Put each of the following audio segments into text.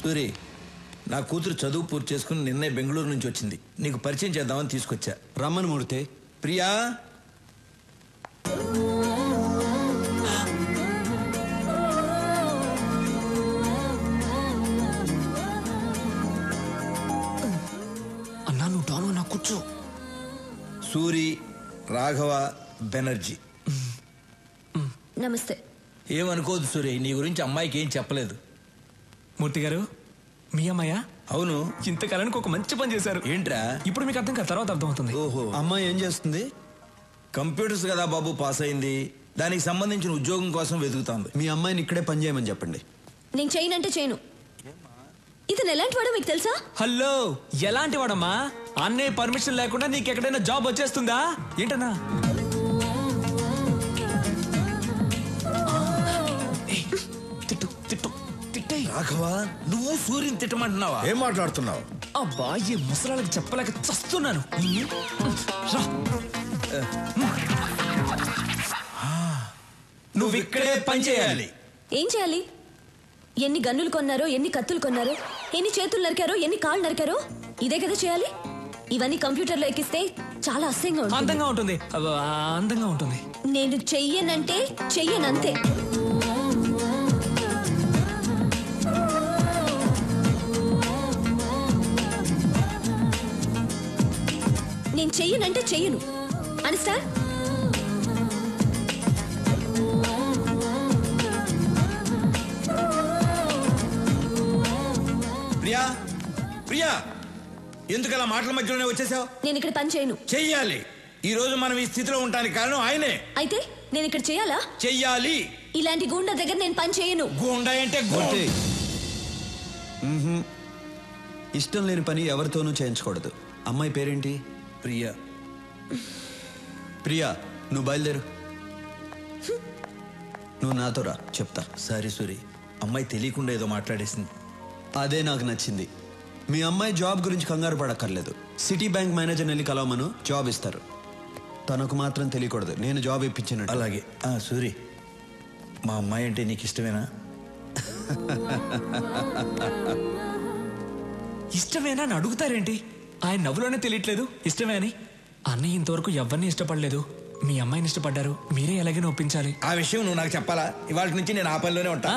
సూరి, నా కూతురు చదువు పూర్తి చేసుకుని నిన్నే బెంగళూరు నుంచి వచ్చింది. నీకు పరిచయం చేద్దామని తీసుకొచ్చా. రమ్మని మూర్తి. ప్రియా, అన్నా నువ్వు డాను నా కూర్చో. సూరి, రాఘవ బెనర్జీ. నమస్తే. ఏమనుకోదు సూరి, నీ గురించి అమ్మాయికి ఏం చెప్పలేదు. మూర్తి గారు, మీ అమ్మాయా? అవును. ఇంతకాలానికి ఒక మంచి పని చేశారు. ఏంట్రా? ఇప్పుడు మీకు అర్థం కాదు, తర్వాత అర్థమవుతుంది. ఓహో, అమ్మాయి ఏం చేస్తుంది? కంప్యూటర్స్ కదా బాబు, పాస్ అయింది. దానికి సంబంధించిన ఉద్యోగం కోసం వెతుకుతాంది. మీ అమ్మాయిని ఇక్కడే పని చేయమని చెప్పండి. నేను చేయనంటే చేయను. ఇతను ఎలాంటి వాడో మీకు తెలుసా? హలో, ఎలాంటి వాడమ్మా? అన్నయ్య పర్మిషన్ లేకుండా నీకు ఎక్కడైనా జాబ్ వచ్చేస్తుందా ఏంటన్నా? తిట్టు తిట్టు తిట్టే. రాఘవ, నువ్వు సూర్యుని తిట్టమంటున్నావా? ఏం మాట్లాడుతున్నావు? అబ్బా, ఈ ముసలాళ్ళకి చెప్పలేక చస్తున్నాను. రా. నువ్వు ఇక్కడే పని చేయాలి. ఏం చేయాలి? ఎన్ని గన్నులు కొన్నారో, ఎన్ని కత్తులు కొన్నారో, ఎన్ని చేతులు నరికారో, ఎన్ని కాళ్ళు నరికారో, ఇదే కదా చేయాలి. ఇవన్నీ కంప్యూటర్లో ఎక్కిస్తే చాలా అసహ్యంగా ఉంటుంది. అందంగా ఉంటుంది. అందంగా ఉంటుంది. నేను చెయ్యనంటే చెయ్యనంతే. నేను చెయ్యనంటే చెయ్యను. అండర్స్టాండ్? ప్రియా, ప్రియా, ఎందుకలా మాటల మధ్యలోనే వచ్చేసావు? నేను ఇక్కడ పని చేయను. చెయ్యాలి. ఈ రోజు మనం ఈ స్థితిలో ఉండడానికి కారణం ఆయనే. అయితే నేను ఇక్కడ చేయాలా? చెయ్యాలి. ఇలాంటి గూండా దగ్గర నేను పని చేయను. గూండా అంటే మూర్తి, ఇష్టం లేని పని ఎవరితోనూ చేయించకూడదు. అమ్మాయి పేరేంటి? ప్రియా. ప్రియా, నువ్వు బయలుదేరు. నువ్వు నాతో రా, చెప్తా. సారీ సూరి, అమ్మాయి తెలియకుండా ఏదో మాట్లాడేసింది. అదే నాకు నచ్చింది. మీ అమ్మాయి జాబ్ గురించి కంగారు పడక్కర్లేదు. సిటీ బ్యాంక్ మేనేజర్ని వెళ్ళి కలవమను, జాబ్ ఇస్తారు. తనకు మాత్రం తెలియకూడదు నేను జాబ్ ఇప్పించినట్టు. అలాగే. సూరి, మా అమ్మాయి అంటే నీకు ఇష్టమేనా? ఇష్టమేనా అని అడుగుతారేంటి? ఆయన నవ్వులోనే తెలియట్లేదు ఇష్టమే అని. అన్నయ్య ఇంతవరకు ఎవరిని ఇష్టపడలేదు. మీ అమ్మాయిని ఇష్టపడ్డారు. మీరే ఎలాగైనా ఒప్పించాలి. ఆ విషయం నువ్వు నాకు చెప్పాలా? ఇవాళ నుంచి నేను ఆ పనిలోనే ఉంటా.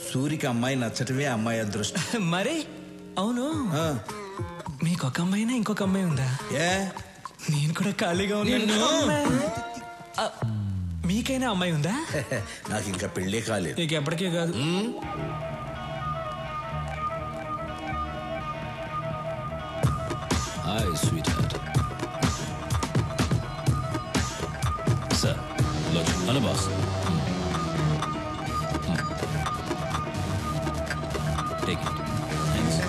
సూరికి అమ్మాయి నచ్చటమే అమ్మాయి అదృష్టం. మరి అవును, మీకు ఒక అమ్మాయినా ఇంకొక అమ్మాయి ఉందా? ఏ, నేను కూడా ఖాళీగా ఉన్నాను. మీకైనా అమ్మాయి ఉందా? నాకు ఇంకా పెళ్ళే కాలేదు. నీకు ఎప్పటికే కాదు. Hi sweetheart. Sir, hello boss. Take it. Thanks.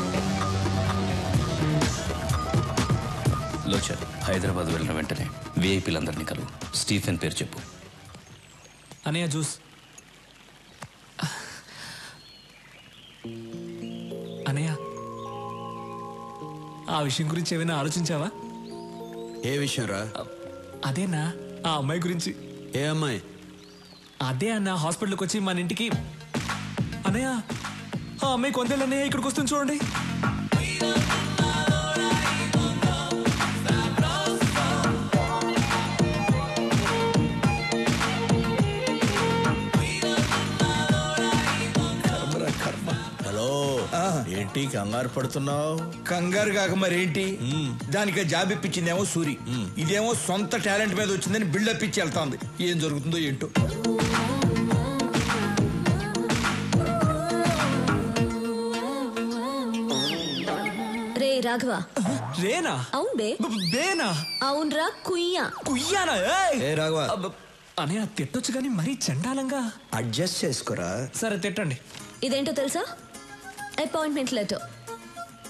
లోచర్, హైదరాబాద్ వెళ్ళిన వెంటనే విఐపీలందరినీ కలువు. స్టీఫెన్ పేరు చెప్పు. అనయ్య జ్యూస్. అనయ్య, ఆ విషయం గురించి ఏమైనా ఆలోచించావా? ఏ విషయం రా? అదేనా, ఆ అమ్మాయి గురించి. ఏ అమ్మాయి? అదే అన్న, హాస్పిటల్కి వచ్చి మన ఇంటికి. అన్నయ్య, ఆ అమ్మాయి కొందేళ్ళు అన్నయ్య ఇక్కడికి వస్తుంది చూడండి. ఏంటి కంగారు పడుతున్నావు? కంగారు కాక మరేంటి? దానికి జాబ్ ఇప్పించిందేమో సూరి, ఇదేమో సొంత టాలెంట్ మీద వచ్చిందని బిల్డప్ ఇచ్చి వెళ్తాంది. ఏం జరుగుతుందో ఏంటో. రే రాఘవ. రేనా? అవును బే. బేనా? అవునరా, కుయ్యా. కుయ్యానా? ఏ రాఘవ, అనయ్య తిట్టొచ్చు కానీ మరీ చండాలంగా. అడ్జస్ట్ చేసుకోరా. సరే తిట్టండి. ఇదేంటో తెలుసా? Appointment letter.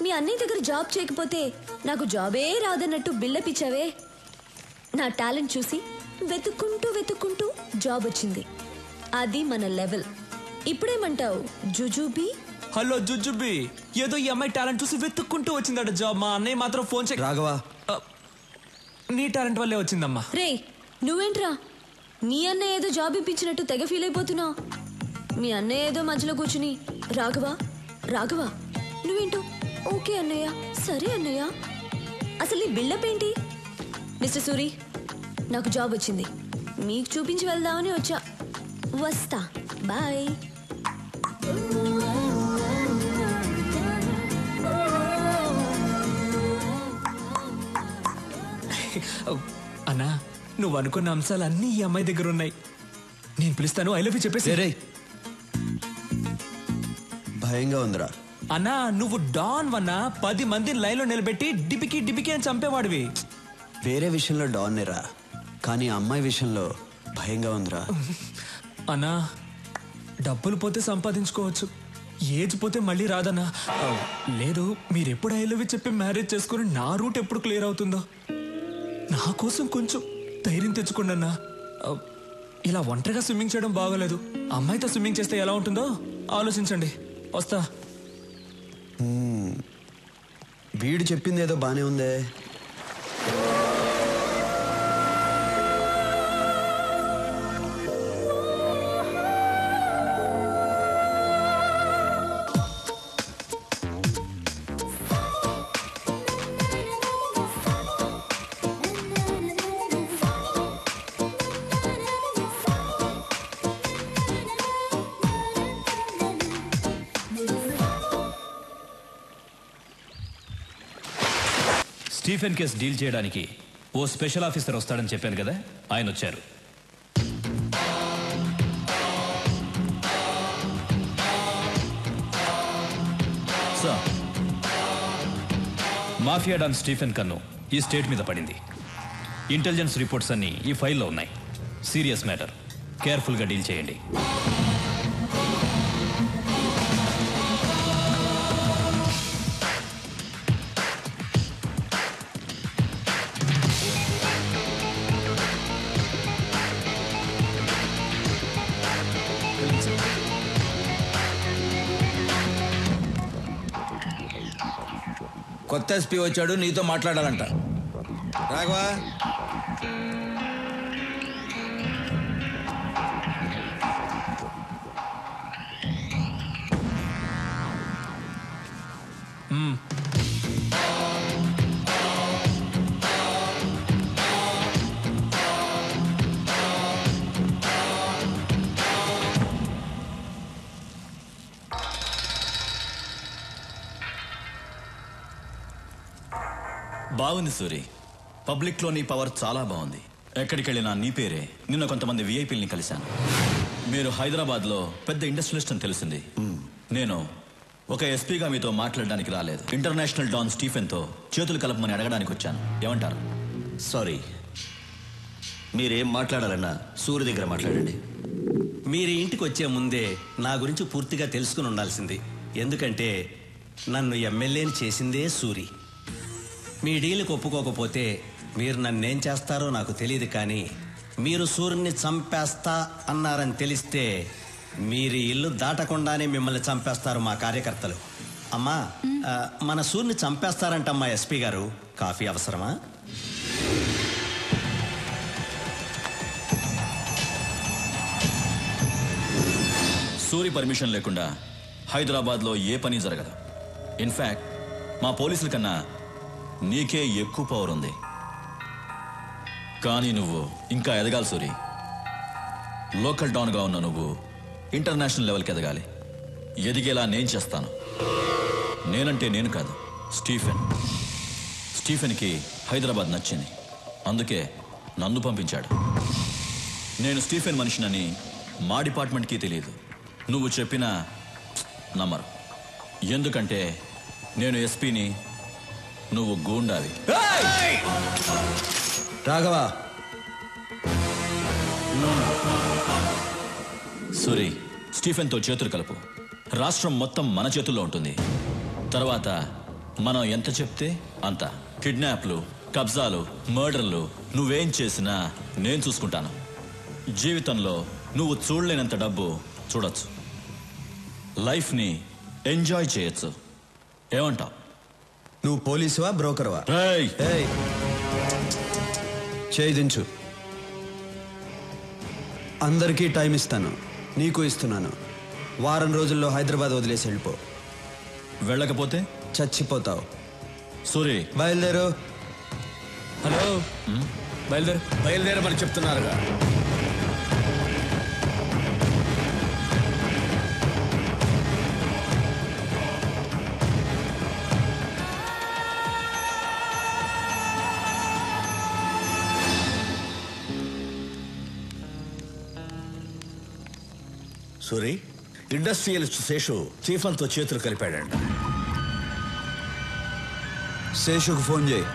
మీ అన్నయ్య దగ్గర జాబ్ చేయకపోతే నాకు జాబే రాదన్నట్టు బిల్డప్ ఇచ్చావే. నా టాలెంట్ చూసి వెతుక్కుంటూ వెతుక్కుంటూ జాబ్ వచ్చింది. అది మన లెవెల్. ఇప్పుడేమంటావు జుజుబీ? హలో జుజుబీ, ఏదో ఈ అమ్మాయి టాలెంట్ చూసి వెతుక్కుంటూ వచ్చిందట జాబ్. మా అన్నయ్య మాత్రం ఫోన్ చేయి. రాఘవ, నీ టాలెంట్ వల్లే వచ్చిందమ్మా. రే నువ్వేంట్రా, నీ అన్నయ్య ఏదో జాబ్ ఇప్పించినట్టు తెగ ఫీల్ అయిపోతున్నావు. మీ అన్నయ్య ఏదో మధ్యలో కూర్చుని రాఘవ రాఘవ నువ్వేంటో ఓకే అన్నయ్య, సరే అన్నయ్య. అసలు ఈ బిల్డప్ ఏంటి? మిస్టర్ సూరి, నాకు జాబ్ వచ్చింది. మీకు చూపించి వెళ్దామని వచ్చా. వస్తా, బాయ్. అన్నా, నువ్వు అనుకున్న అంశాలు అన్నీ ఈ అమ్మాయి దగ్గర ఉన్నాయి. నేను పిలుస్తాను, ఐ లవ్ యూ చెప్పేసి. భయంగా ఉందిరా. అన్నా, నువ్వు డాన్ వన్నా 10 మందిని లైన్లో నిలబెట్టి డిపికి డిపికి అని చంపేవాడివి. వేరే విషయంలో డాన్నేరా, కానీ అమ్మాయి విషయంలో భయంగా ఉందిరా. అన్నా, డబ్బులు పోతే సంపాదించుకోవచ్చు, ఏజ్ పోతే మళ్ళీ రాదన్నా. లేదు, మీరెప్పుడు ఐ లవ్ యూ చెప్పి మ్యారేజ్ చేసుకుని నా రూట్ ఎప్పుడు క్లియర్ అవుతుందో. నా కోసం కొంచెం ధైర్యం తెచ్చుకోండి అన్నా. ఇలా ఒంటరిగా స్విమ్మింగ్ చేయడం బాగోలేదు. అమ్మాయితో స్విమ్మింగ్ చేస్తే ఎలా ఉంటుందో ఆలోచించండి. వస్తా. వీడు చెప్పింది ఏదో బానే ఉందే. స్టీఫెన్ కేసు డీల్ చేయడానికి ఓ స్పెషల్ ఆఫీసర్ వస్తాడని చెప్పాను కదా, ఆయన వచ్చారు. సార్, మాఫియా డాన్ స్టీఫెన్ కన్ను ఈ స్టేట్ మీద పడింది. ఇంటెలిజెన్స్ రిపోర్ట్స్ అన్నీ ఈ ఫైల్లో ఉన్నాయి. సీరియస్ మ్యాటర్, కేర్ఫుల్గా డీల్ చేయండి. కొత్త ఎస్పీ వచ్చాడు, నీతో మాట్లాడాలంట. రాఘవా, బాగుంది సూరి. పబ్లిక్లో నీ పవర్ చాలా బాగుంది. ఎక్కడికి వెళ్ళినా నీ పేరే. నిన్న కొంతమంది విఐపీలని కలిశాను. మీరు హైదరాబాద్లో పెద్ద ఇండస్ట్రియలిస్ట్ అని తెలిసింది. నేను ఒక ఎస్పీగా మీతో మాట్లాడడానికి రాలేదు. ఇంటర్నేషనల్ డాన్ స్టీఫెన్తో చేతులు కలపమని అడగడానికి వచ్చాను. ఏమంటారు? సారీ, మీరేం మాట్లాడాలన్నా సూర్య దగ్గర మాట్లాడండి. మీరు ఇంటికి వచ్చే ముందే నా గురించి పూర్తిగా తెలుసుకుని ఉండాల్సింది. ఎందుకంటే నన్ను ఎమ్మెల్యేని చేసిందే సూరి. మీ డీల్కి ఒప్పుకోకపోతే మీరు నన్నేం చేస్తారో నాకు తెలియదు, కానీ మీరు సూర్యుని చంపేస్తా అన్నారని తెలిస్తే మీరు ఇల్లు దాటకుండానే మిమ్మల్ని చంపేస్తారు మా కార్యకర్తలు. అమ్మా, మన సూర్యుని చంపేస్తారంటమ్మా ఎస్పీ గారు. కాఫీ అవసరమా? సూరి పర్మిషన్ లేకుండా హైదరాబాద్లో ఏ పని జరగదు. ఇన్ఫ్యాక్ట్ మా పోలీసుల కన్నా నీకే ఎక్కువ పవర్ ఉంది. కానీ నువ్వు ఇంకా ఎదగాలి సూరి. లోకల్ డాన్గా ఉన్న నువ్వు ఇంటర్నేషనల్ లెవెల్కి ఎదగాలి. ఎదిగేలా నేను చేస్తాను. నేనంటే నేను కాదు, స్టీఫెన్కి హైదరాబాద్ నచ్చింది. అందుకే నన్ను పంపించాడు. నేను స్టీఫెన్ మనిషినని మా డిపార్ట్మెంట్కి తెలియదు. నువ్వు చెప్పినా నమ్మరు. ఎందుకంటే నేను ఎస్పీని, నువ్వు గూండావి. రాఘవా, సూరి, స్టీఫెన్తో చేతులు కలుపు. రాష్ట్రం మొత్తం మన చేతుల్లో ఉంటుంది. తర్వాత మనం ఎంత చెప్తే అంత. కిడ్నాప్లు, కబ్జాలు, మర్డర్లు నువ్వేం చేసినా నేను చూసుకుంటాను. జీవితంలో నువ్వు చూడలేనంత డబ్బు చూడొచ్చు. లైఫ్ని ఎంజాయ్ చేయొచ్చు. ఏమంటావు? నువ్వు పోలీసువా బ్రోకర్వా? చేయి దించు. అందరికీ టైం ఇస్తాను, నీకు ఇస్తున్నాను. వారం రోజుల్లో హైదరాబాద్ వదిలేసి వెళ్ళిపో. వెళ్ళకపోతే చచ్చిపోతావు. సూరి, బయలుదేరు. హలో బయలుదేరు. బయలుదేరమని చెప్తున్నారుగా. సూరి, ఇండస్ట్రియలిస్ట్ శేషు చీఫ్తో చేతులు కలిపాడంట. శేషుకు ఫోన్ చేయి.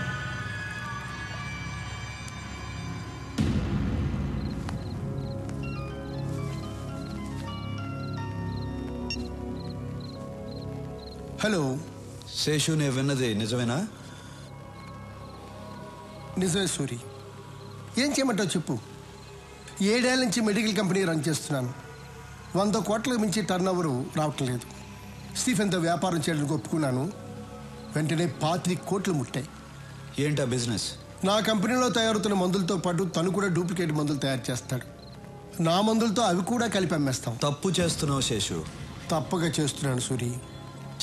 హలో శేషు, నేను విన్నది నిజమేనా? నిజమే సూరి. ఏం చేయమంటావు చెప్పు. 7 ఏళ్ల నుంచి మెడికల్ కంపెనీ రన్ చేస్తున్నాను. 100 కోట్లకు మించి టర్న్ ఓవర్ రావటం లేదు. స్టీఫెన్తో వ్యాపారం చేయడానికి ఒప్పుకున్నాను. వెంటనే 25 కోట్లు ముట్టాయి. ఏంటా బిజినెస్? నా కంపెనీలో తయారవుతున్న మందులతో పాటు తను కూడా డూప్లికేట్ మందులు తయారు చేస్తాడు. నా మందులతో అవి కూడా కలిపి అమ్మేస్తాం. తప్పు చేస్తున్నావు శేషు. తప్పగా చేస్తున్నాను సూరి.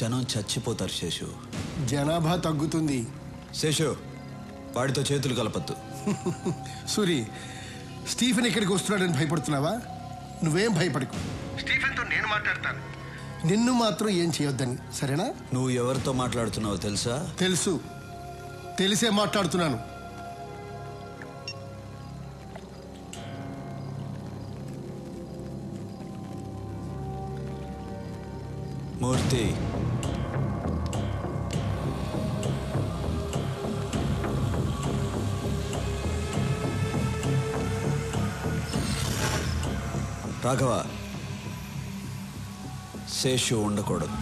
జనం చచ్చిపోతారు శేషు. జనాభా తగ్గుతుంది. శేషు, వాడితో చేతులు కలపద్దు. సూరి, స్టీఫెన్ ఇక్కడికి వస్తున్నాడని భయపడుతున్నావా? నువ్వేం భయపడకు. స్టీఫెన్తో నేను మాట్లాడతాను. నిన్ను మాత్రం ఏం చేయొద్దని, సరేనా? నువ్వు ఎవరితో మాట్లాడుతున్నావో తెలుసా? తెలుసు. తెలిసే మాట్లాడుతున్నాను. మూర్తి, రాఘవ, శేషు ఉండకూడదు.